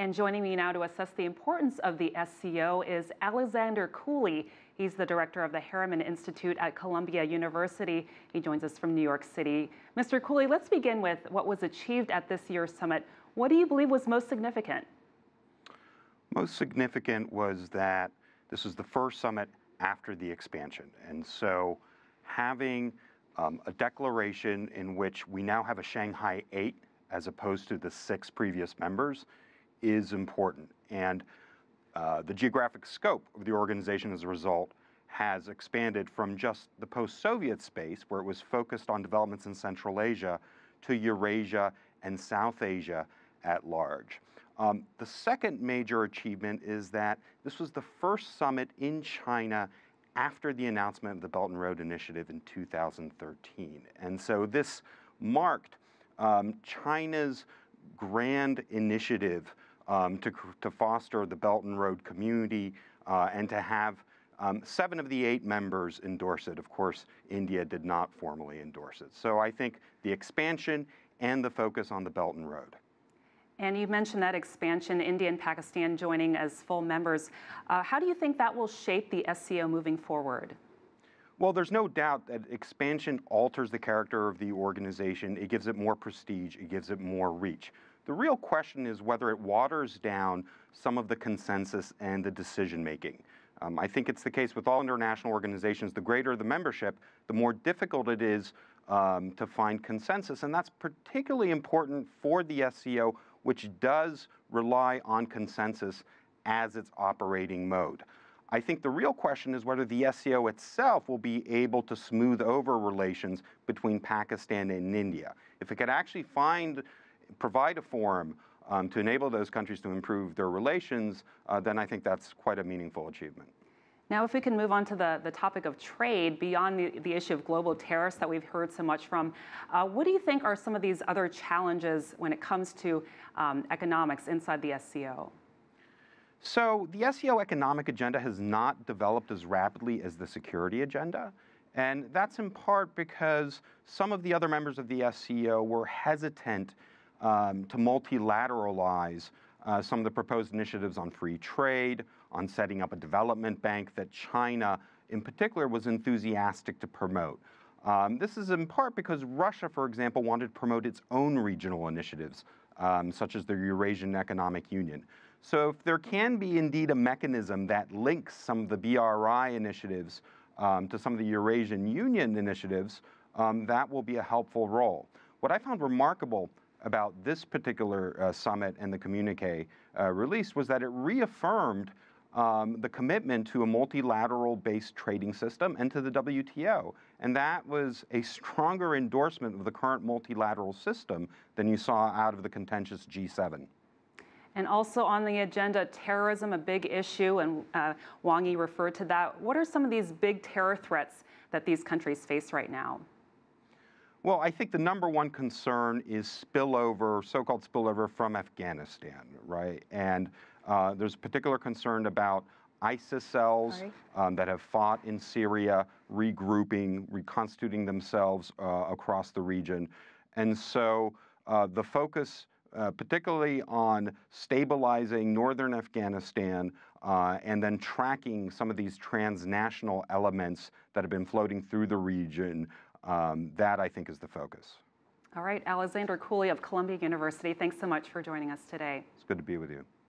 And joining me now to assess the importance of the SCO is Alexander Cooley. He's the director of the Harriman Institute at Columbia University. He joins us from New York City. Mr. Cooley, let's begin with what was achieved at this year's summit. What do you believe was most significant? Most significant was that this was the first summit after the expansion. And so having a declaration in which we now have a Shanghai 8 as opposed to the 6 previous members is important. And the geographic scope of the organization as a result has expanded from just the post-Soviet space, where it was focused on developments in Central Asia, to Eurasia and South Asia at large. The second major achievement is that this was the first summit in China after the announcement of the Belt and Road Initiative in 2013. And so this marked China's grand initiative to foster the Belt and Road community and to have 7 of the 8 members endorse it. Of course, India did not formally endorse it. So I think the expansion and the focus on the Belt and Road. And you mentioned that expansion, India and Pakistan joining as full members. How do you think that will shape the SCO moving forward? Well, there's no doubt that expansion alters the character of the organization. It gives it more prestige. It gives it more reach. The real question is whether it waters down some of the consensus and the decision-making. I think it's the case with all international organizations. The greater the membership, the more difficult it is to find consensus. And that's particularly important for the SCO, which does rely on consensus as its operating mode. I think the real question is whether the SCO itself will be able to smooth over relations between Pakistan and India. If it could actually provide a forum to enable those countries to improve their relations, then I think that's quite a meaningful achievement. Now, if we can move on to the topic of trade, beyond the issue of global tariffs that we've heard so much from, what do you think are some of these other challenges when it comes to economics inside the SCO? So the SCO economic agenda has not developed as rapidly as the security agenda. And that's in part because some of the other members of the SCO were hesitant to multilateralize some of the proposed initiatives on free trade, on setting up a development bank that China, in particular, was enthusiastic to promote. This is in part because Russia, for example, wanted to promote its own regional initiatives, such as the Eurasian Economic Union. So if there can be indeed a mechanism that links some of the BRI initiatives to some of the Eurasian Union initiatives, that will be a helpful role. What I found remarkable about this particular summit and the communique released was that it reaffirmed the commitment to a multilateral-based trading system and to the WTO. And that was a stronger endorsement of the current multilateral system than you saw out of the contentious G7. And also on the agenda, terrorism, a big issue, and Wang Yi referred to that. What are some of these big terror threats that these countries face right now? Well, I think the number one concern is spillover, so-called spillover from Afghanistan, right? And there's particular concern about ISIS cells that have fought in Syria, regrouping, reconstituting themselves across the region. And so the focus particularly on stabilizing northern Afghanistan and then tracking some of these transnational elements that have been floating through the region, that I think is the focus. All right, Alexander Cooley of Columbia University, thanks so much for joining us today. It's good to be with you.